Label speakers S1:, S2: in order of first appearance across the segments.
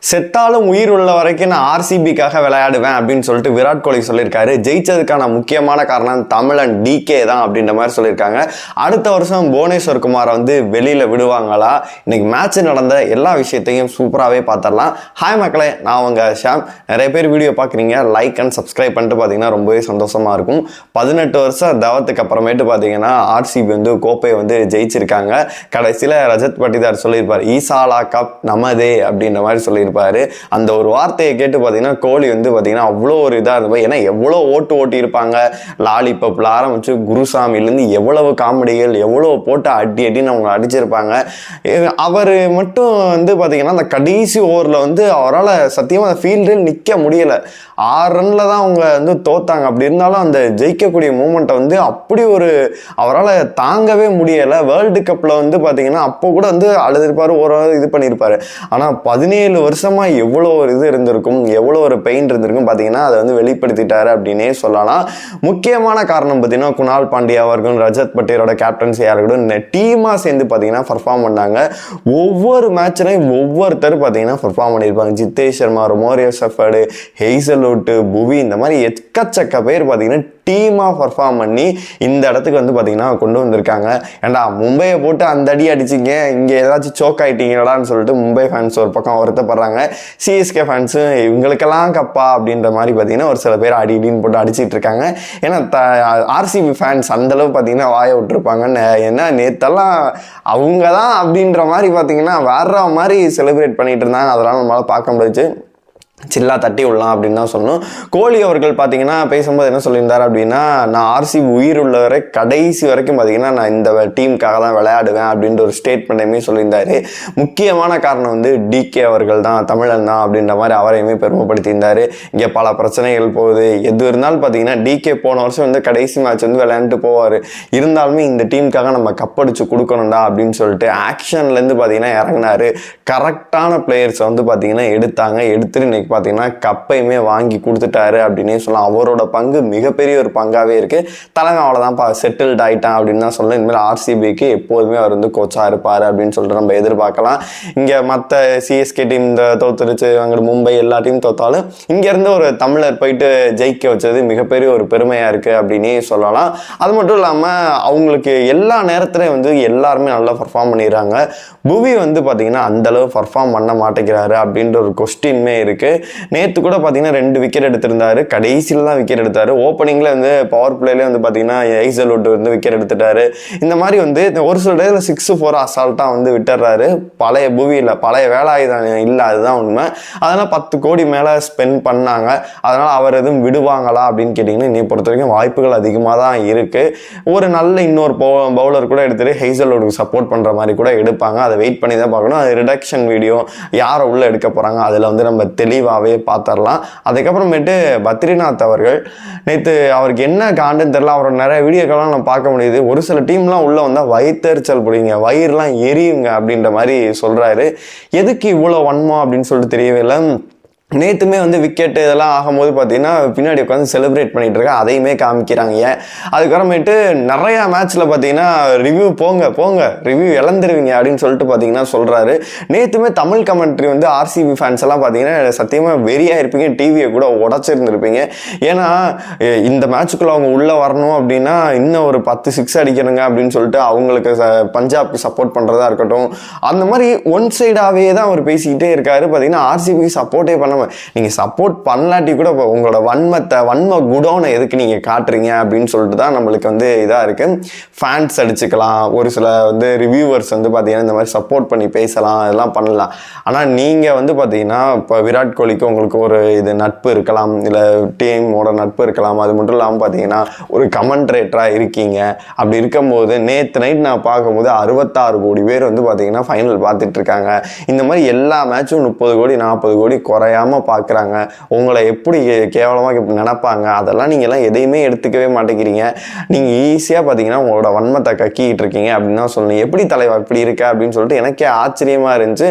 S1: செத்தாலும் உயிர் உள்ள வரைக்கும் நான் ஆர்சிபிக்காக விளையாடுவேன் அப்படின்னு சொல்லிட்டு விராட் கோலி சொல்லியிருக்காரு. ஜெயிச்சதுக்கான முக்கியமான காரணம் தமிழன் டிகே தான் அப்படின்ற மாதிரி சொல்லியிருக்காங்க. அடுத்த வருஷம் புவனேஸ்வர் குமாரை வந்து வெளியில் விடுவாங்களா? இன்னைக்கு மேட்ச் நடந்த எல்லா விஷயத்தையும் சூப்பராகவே பார்த்துடலாம். ஹாய் மக்களே, நான் உங்க ஷாம். நிறைய பேர் வீடியோ பார்க்குறீங்க, லைக் அண்ட் சப்ஸ்கிரைப் பண்ணிட்டு பார்த்தீங்கன்னா ரொம்பவே சந்தோஷமாக இருக்கும். 18 வருஷம் தவத்துக்கு அப்புறமேட்டு பார்த்தீங்கன்னா ஆர்சிபி வந்து கோப்பையை வந்து ஜெயிச்சிருக்காங்க. கடைசியில் ரஜத் பட்டிதார் சொல்லியிருப்பார், ஈசாலா கப் நமதே அப்படின்ற மாதிரி சொல்லியிருப்பார். அந்த ஒரு வார்த்தையை கேட்டு பார்த்தீங்கன்னா கோலி வந்து பார்த்தீங்கன்னா அவ்வளோ ஒரு இதாக இருந்தது. ஏன்னா எவ்வளோ ஓட்டி இருப்பாங்க. லாலிபப்ல ஆரம்பிச்சு குருசாமிலேருந்து எவ்வளவு காமெடிகள், எவ்வளோ போட்டு அடின்னு அவங்க அடிச்சிருப்பாங்க. அவர் மட்டும் வந்து பார்த்தீங்கன்னா அந்த கடைசி ஓவரில் வந்து அவரால் சத்தியமாக அந்த ஃபீல்டில் நிற்க முடியலை. 6 ரனில் தான் அவங்க வந்து தோத்தாங்க. அப்படி இருந்தாலும் அந்த ஜெயிக்கக்கூடிய மூமெண்ட்டை வந்து அப்படி ஒரு அவரால் தாங்கவே முடியலை. வேர்ல்டு கப்பில் வந்து பார்த்தீங்கன்னா அப்போ கூட வந்து அழுதுருப்பார், ஒரு இது பண்ணியிருப்பார். ஆனால் 17 வருஷமாக எவ்வளோ ஒரு இது இருந்திருக்கும், எவ்வளோ ஒரு பெயின் இருந்திருக்கும் பார்த்தீங்கன்னா அதை வந்து வெளிப்படுத்திட்டாரு அப்படின்னே சொல்லலாம். முக்கியமான காரணம் பார்த்தீங்கன்னா குணால் பாண்டியா அவர்களும் ரஜத் பட்டேலோட கேப்டன்சியாக இருக்கட்டும் டீமாக சேர்ந்து பார்த்தீங்கன்னா பர்ஃபார்ம் பண்ணாங்க. ஒவ்வொரு மேட்ச்லையும் ஒவ்வொருத்தர் பார்த்தீங்கன்னா பர்ஃபார்ம் பண்ணியிருப்பாங்க. ஜித்தேஷ் சர்மா, ரொமாரியோ ஷெஃபர்டு, ஹெய்சல்வுட், புவி, இந்த மாதிரி எக்கச்சக்க பேர் பார்த்தீங்கன்னா டீமாக பர்ஃபார்ம் பண்ணி இந்த இடத்துக்கு வந்து பார்த்தீங்கன்னா கொண்டு வந்திருக்காங்க. ஏண்டா மும்பையை போட்டு அந்த அடி அடிச்சிங்க, இங்கே ஏதாச்சும் சோக் ஆகிட்டீங்களான்னு சொல்லிட்டு மும்பை ஃபேன்ஸ் ஒரு பக்கம் வருத்தப்படுறாங்க. சிஎஸ்கே ஃபேன்ஸும் இவங்களுக்கெல்லாம் கப்பா அப்படின்ற மாதிரி பார்த்தீங்கன்னா ஒரு சில பேர் அடின்னு போட்டு அடிச்சிட்டு இருக்காங்க. ஏன்னா ஆர்சிபி ஃபேன்ஸ் அந்தளவு பார்த்தீங்கன்னா வாயை விட்டுருப்பாங்க. ஏன்னா நேற்றெல்லாம் அவங்க தான் அப்படின்ற மாதிரி பார்த்தீங்கன்னா வேற மாதிரி செலிப்ரேட் பண்ணிட்டு இருந்தாங்க. அதெல்லாம் நம்மளால் பார்க்க முடிஞ்சிச்சு. சில்லா தட்டி விடலாம் அப்படின்னு தான் சொல்லணும். கோலி அவர்கள் பார்த்தீங்கன்னா பேசும்போது என்ன சொல்லியிருந்தார் அப்படின்னா, நான் ஆர்சிபி உயிர் உள்ள வரை கடைசி வரைக்கும் பார்த்தீங்கன்னா நான் இந்த டீமுக்காக தான் விளையாடுவேன் அப்படின்ற ஒரு ஸ்டேட்மெண்ட்டையுமே சொல்லியிருந்தாரு. முக்கியமான காரணம் வந்து டிகே அவர்கள் தான், தமிழன் தான் அப்படின்ற மாதிரி அவரையுமே பெருமைப்படுத்தியிருந்தார். இங்கே பல பிரச்சனைகள் போகுது, எது இருந்தாலும் பார்த்தீங்கன்னா டிகே போன வருஷம் வந்து கடைசி மேட்ச் வந்து விளையாண்டுட்டு போவார். இருந்தாலுமே இந்த டீமுக்காக நம்ம கப்படிச்சு கொடுக்கணும்டா அப்படின்னு சொல்லிட்டு ஆக்ஷன்லேருந்து பார்த்தீங்கன்னா இறங்கினார். கரெக்டான பிளேயர்ஸை வந்து பார்த்தீங்கன்னா எடுத்துட்டு இன்னைக்கு பார்த்தீங்கன்னா கப்பையுமே வாங்கி கொடுத்துட்டாரு அப்படின்னே சொல்லலாம். அவரோட பங்கு மிகப்பெரிய ஒரு பங்காகவே இருக்குது. தலைமை அவ்வளோதான் செட்டில்ட் ஆகிட்டான் அப்படின்னு தான் சொல்லலாம். இனிமேல் ஆர்சிபிக்கு எப்போதுமே அவர் வந்து கோச்சாக இருப்பார் அப்படின்னு சொல்லிட்டு நம்ம எதிர்பார்க்கலாம். இங்கே மற்ற சிஎஸ்கே டீம் இந்த தோத்துருச்சு, அங்கே மும்பை எல்லா டீம் தோத்தாலும் இங்கேருந்து ஒரு தமிழர் போயிட்டு ஜெயிக்க வச்சது மிகப்பெரிய ஒரு பெருமையாக இருக்குது அப்படின்னே சொல்லலாம். அது மட்டும் இல்லாமல் அவங்களுக்கு எல்லா நேரத்துலையும் வந்து எல்லாருமே நல்லா பர்ஃபார்ம் பண்ணிடுறாங்க. புவி வந்து பார்த்தீங்கன்னா அந்தளவு பர்ஃபார்ம் பண்ண மாட்டேங்கிறாரு அப்படின்ற ஒரு கொஸ்டின்மே இருக்குது. நேற்று கூட பார்த்தீங்கன்னா 2 விக்கெட் எடுத்திருந்தாரு, கடைசியில் தான் விக்கெட் எடுத்தார். ஓப்பனிங்கில் வந்து பவர் பிளேலேயே வந்து பார்த்தீங்கன்னா ஹெய்சல்வுட் வந்து விக்கெட் எடுத்துட்டாரு. இந்த மாதிரி வந்து ஒரு சில டேஸில் 6-4 அசால்ட்டாக வந்து விட்டுறாரு. பழைய புவியில் பழைய வேலாயுதம் இல்லை, அதுதான் உண்மை. அதனால் 10 கோடி மேலே ஸ்பெண்ட் பண்ணாங்க. அதனால் அவர் எதுவும் விடுவாங்களா அப்படின்னு கேட்டிங்கன்னா என்னை பொறுத்த வரைக்கும் வாய்ப்புகள் அதிகமாக தான் இருக்குது. ஒரு நல்ல இன்னொரு பவுலர் கூட எடுத்துகிட்டு ஹெய்சல்வுட்டுக்கு சப்போர்ட் பண்ணுற மாதிரி கூட எடுப்பாங்க. அதை வெயிட் பண்ணி தான் பார்க்கணும். அது ரிடக்ஷன் வீடியோ யாரை உள்ளே எடுக்க போகிறாங்க அதில் வந்து நம்ம தெளிவாகவே பார்த்துடலாம். அதுக்கப்புறமேட்டு பத்ரிநாத் அவர்கள் நேற்று அவருக்கு என்ன காண்டுன்னு தெரியல, அவரோட நிறைய வீடியோக்கெல்லாம் நம்ம பார்க்க முடியுது. ஒரு சில டீம்லாம் உள்ளே வந்தால் வயிற்றுச்சல் பிடிங்க, வயிறுலாம் எரியுங்க அப்படின்ற மாதிரி சொல்கிறாரு. எதுக்கு இவ்வளோ வன்மம் அப்படின்னு சொல்லிட்டு தெரியவே இல்லை. நேற்றுமே வந்து விக்கெட்டு இதெல்லாம் ஆகும்போது பார்த்தீங்கன்னா பின்னாடி உட்காந்து செலிப்ரேட் பண்ணிட்டு இருக்கேன், அதையுமே காமிக்கிறாங்க. ஏன் அதுக்கப்புறமேட்டு நிறையா மேட்ச்சில் பார்த்தீங்கன்னா ரிவ்யூ போங்க ரிவ்யூ இழந்துருவீங்க அப்படின்னு சொல்லிட்டு பார்த்தீங்கன்னா சொல்கிறாரு. நேற்றுமே தமிழ் கமெண்ட்ரி வந்து ஆர்சிபி ஃபேன்ஸ் எல்லாம் பார்த்தீங்கன்னா சத்தியமாக வெறியாக இருப்பீங்க, டிவியை கூட உடச்சிருந்துருப்பீங்க. ஏன்னா இந்த மேட்சுக்குள்ளே அவங்க உள்ளே வரணும் அப்படின்னா இன்னும் ஒரு 10 6 அடிக்கணுங்க அப்படின்னு சொல்லிட்டு அவங்களுக்கு பஞ்சாப்க்கு சப்போர்ட் பண்ணுறதா இருக்கட்டும், அந்த மாதிரி ஒன் சைடாகவே தான் அவர் பேசிக்கிட்டே இருக்காரு. பார்த்தீங்கன்னா ஆர்சிபிக்கு சப்போர்ட்டே பண்ண நீங்க சப்போர்ட் பண்ணலாட்டி கூட உங்களோட வன்ம குடோனை எதுக்கு நீங்க காட்டுறீங்க அப்படின்னு சொல்லிட்டு தான் நம்மளுக்கு வந்து இதா இருக்கு. ஃபேன்ஸ் அடிச்சுக்கலாம், ஒரு சில வந்து ரிவ்யூவர்ஸ் வந்து பார்த்தீங்கன்னா இந்த மாதிரி சப்போர்ட் பண்ணி பேசலாம், அதெல்லாம் பண்ணலாம். ஆனால் நீங்கள் வந்து பார்த்தீங்கன்னா இப்போ விராட் கோலிக்கு உங்களுக்கு ஒரு இது நட்பு இருக்கலாம், இல்லை டீமோட நட்பு இருக்கலாம். அது மட்டும் இல்லாமல் பார்த்தீங்கன்னா ஒரு கமெண்ட்ரேட்டராக இருக்கீங்க. அப்படி இருக்கும்போது நேற்று நைட் நான் பார்க்கும்போது 66 கோடி பேர் வந்து பார்த்தீங்கன்னா ஃபைனல் பார்த்துட்டு இருக்காங்க. இந்த மாதிரி எல்லா மேட்சும் 30 கோடி 40 கோடி குறையாம தெரியாமல் பார்க்குறாங்க, உங்களை எப்படி கேவலமாக நினைப்பாங்க, அதெல்லாம் நீங்கள்லாம் எதையுமே எடுத்துக்கவே மாட்டேங்கிறீங்க. நீங்கள் ஈஸியாக பார்த்தீங்கன்னா உங்களோட வன்மத்தை கக்கிட்டு இருக்கீங்க அப்படின்னு தான் சொல்லணும். எப்படி தலைவா இப்படி இருக்க அப்படின்னு சொல்லிட்டு எனக்கே ஆச்சரியமாக இருந்துச்சு.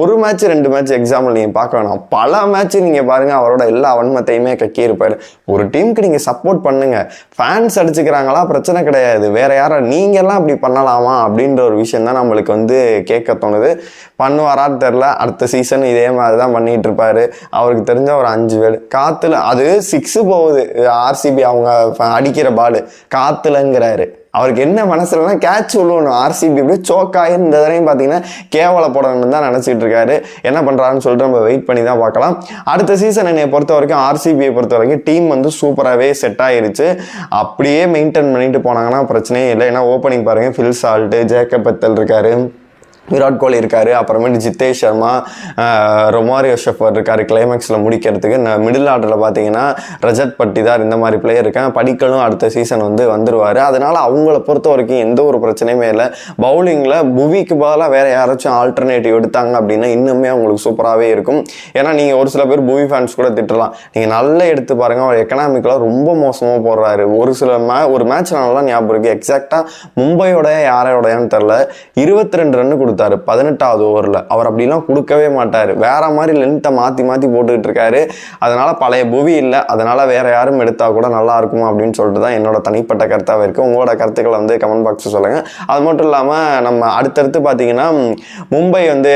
S1: ஒரு மேட்ச் 2 மேட்ச் எக்ஸாம்பிள் நீங்கள் பார்க்க வேணாம், பல மேட்ச் நீங்கள் பாருங்கள் அவரோட எல்லா வன்மத்தையுமே கக்கி இருப்பார். ஒரு டீமுக்கு நீங்கள் சப்போர்ட் பண்ணுங்க, ஃபேன்ஸ் அடிச்சுக்கிறாங்களா பிரச்சனை கிடையாது, வேற யாரா நீங்கெல்லாம் அப்படி பண்ணலாமா அப்படின்ற ஒரு விஷயம் தான் நம்மளுக்கு வந்து கேட்க தோணுது. பண்ணுவாரான்னு தெரில, அடுத்த சீசன் இதே மாதிரி தான் பண்ணிட்டு இருப்பாரு. அவருக்கு தெரிஞ்ச ஒரு 5 வேர்டு காத்துல, அது 6 போகுது, ஆர்சிபி அவங்க அடிக்கிற பால் காத்துலங்கிறாரு. அவருக்கு என்ன மனசுலன்னா கேட்ச் விழுவணும், ஆர்சிபி அப்படியே சோக்காகி இந்த தடவையும் பார்த்தீங்கன்னா கேவலப்படணும்னு தான் நினச்சிட்டு இருக்காரு. என்ன பண்ணுறாருன்னு சொல்லிட்டு நம்ம வெயிட் பண்ணி தான் பார்க்கலாம். அடுத்த சீசன் என்னை பொறுத்த வரைக்கும் ஆர்சிபியை பொறுத்த வரைக்கும் டீம் வந்து சூப்பராகவே செட் ஆயிருச்சு. அப்படியே மெயின்டைன் பண்ணிட்டு போனாங்கன்னா பிரச்சனையே இல்லை. ஏன்னா ஓப்பனிங் பாருங்கள், ஃபில் சால்ட்டு, ஜேக்கப் பெத்தல் இருக்காரு, விராட் கோலி இருக்காரு, அப்புறமேட்டு ஜித்தேஷ் சர்மா, ரொமாரியோ ஷெஃபர் இருக்காரு கிளைமேக்ஸில் முடிக்கிறதுக்கு. மிடில் ஆர்டரில் பார்த்தீங்கன்னா ரஜத் பட்டிதார் இந்த மாதிரி பிளேயர் இருக்காங்க. படிக்கலும் அடுத்த சீசன் வந்து வந்துருவார். அதனால அவங்கள பொறுத்த வரைக்கும் எந்த ஒரு பிரச்சனையுமே இல்லை. பவுலிங்கில் புவிக்கு பதிலாக வேற யாராச்சும் ஆல்டர்னேட்டிவ் எடுத்தாங்க அப்படின்னா இன்னுமே அவங்களுக்கு சூப்பராகவே இருக்கும். ஏன்னா நீங்கள் ஒரு சில பேர் புவி ஃபேன்ஸ் கூட திட்டலாம், நீங்கள் நல்லா எடுத்து பாருங்கள், அவர் எக்கனாமிக்கலாக ரொம்ப மோசமாக போடுறாரு. ஒரு மேட்ச் நல்லா ஞாபகம் இருக்குது, எக்ஸாக்டாக மும்பையோட யாரோடையான்னு தெரில, 22 ரன் கொடுத்தாரு 18வது ஓவரில். அவர் அப்படிலாம் கொடுக்கவே மாட்டார், வேற மாதிரி லென்த்தை மாற்றி மாற்றி போட்டுக்கிட்டு இருக்காரு. அதனால பழைய புவி இல்லை, அதனால வேற யாரும் எடுத்தா கூட நல்லா இருக்குமா அப்படின்னு சொல்லிட்டு தான் என்னோட தனிப்பட்ட கருத்தாக இருக்குது. உங்களோட கருத்துக்களை வந்து கமெண்ட் பாக்ஸில் சொல்லுங்கள். அது மட்டும் இல்லாமல் நம்ம அடுத்தடுத்து பார்த்தீங்கன்னா மும்பை வந்து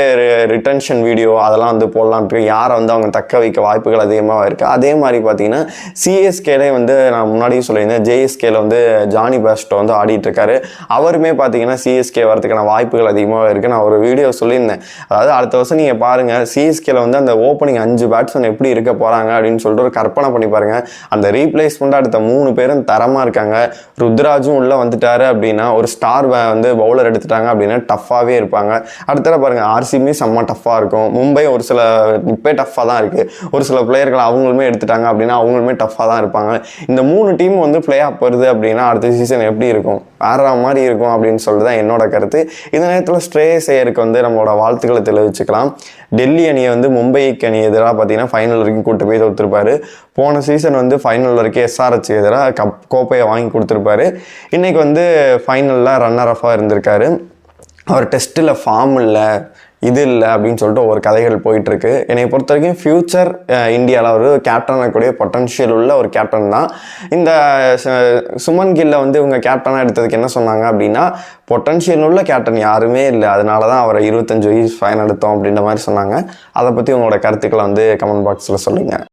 S1: ரிட்டன்ஷன் வீடியோ அதெல்லாம் வந்து போடலான்ட்டு யாரை வந்து அவங்க தக்க வைக்க வாய்ப்புகள் அதிகமாக இருக்குது. அதே மாதிரி பார்த்தீங்கன்னா சிஎஸ்கேலே வந்து நான் முன்னாடியே சொல்லியிருந்தேன், ஜேஎஸ்கேல வந்து ஜானி பேஸ்டோ வந்து ஆடிட்டு இருக்காரு. அவருமே பார்த்தீங்கன்னா சிஎஸ்கே வரதுக்கான வாய்ப்புகள் அதிகமாக இருக்குது. நான் ஒரு வீடியோ சொல்லியிருந்தேன், அதாவது அடுத்த வருஷம் நீங்கள் பாருங்கள் சிஎஸ்கேல வந்து அந்த ஓப்பனிங் 5 பேட்ஸ்மேன் எப்படி இருக்க போகிறாங்க அப்படின்னு சொல்லிட்டு ஒரு கற்பனை பண்ணி பாருங்கள். அந்த ரீப்ளேஸ்மெண்ட் அடுத்த 3 பேரும் தரமாக இருக்காங்க. ருத்ராஜும் உள்ளே வந்துட்டாரு அப்படின்னா, ஒரு ஸ்டார் வந்து பவுலர் எடுத்துட்டாங்க அப்படின்னா டஃப்பாகவே இருப்பாங்க. அடுத்த பாருங்கள் ஆர்சிபி செம்ம டஃப்பாக இருக்கும். மும்பை ஒரு சில இப்போ டஃப்பாக தான் இருக்குது, ஒரு சில பிளேயர்கள் அவங்களுமே எடுத்துட்டாங்க அப்படின்னா அவங்களுமே டஃப்பாக தான் இருப்பாங்க. இந்த 3 டீம் வந்து பிளே ஆஃப் வருது அப்படின்னா அடுத்த சீசன் எப்படி இருக்கும், வேற மாதிரி இருக்கும் அப்படின்னு சொல்லிட்டு தான் என்னோட கருத்து. இந்த நேரத்தில் ஸ்ட்ரேயஸ் ஐயருக்கு வந்து நம்மளோட வாழ்த்துக்களை தெரிவிச்சுக்கலாம். டெல்லி அணியை வந்து மும்பைக்கு அணி எதிராக பார்த்தீங்கன்னா ஃபைனல் வரைக்கும் கூட்டு போய் தோற்றுருப்பாரு. போன சீசன் வந்து ஃபைனல் வரைக்கும் எஸ்ஆர்ஹெச் எதிராக கோப்பையை வாங்கி கொடுத்துருப்பாரு. இன்றைக்கி வந்து ஃபைனலில் ரன்னர் அஃபாக இருந்திருக்காரு. அவர் டெஸ்ட்டில் ஃபார்ம் இல்லை, இது இல்லை அப்படின்னு சொல்லிட்டு ஒரு கதைகள் போயிட்டுருக்கு. என்னை பொறுத்த வரைக்கும் ஃப்யூச்சர் இந்தியாவில் ஒரு கேப்டனாகக்கூடிய பொட்டன்ஷியல் உள்ள ஒரு கேப்டன் தான். இந்த சுமன் கில்லை வந்து இவங்க கேப்டனாக எடுத்ததுக்கு என்ன சொன்னாங்க அப்படின்னா, பொட்டன்ஷியல் உள்ள கேப்டன் யாருமே இல்லை, அதனால தான் அவரை 25 வயசு ஃபைன் எடுத்தோம் அப்படின்ற மாதிரி சொன்னாங்க. அதை பற்றி உங்களோட கருத்துக்களை வந்து கமெண்ட் பாக்ஸில் சொல்லுங்கள்.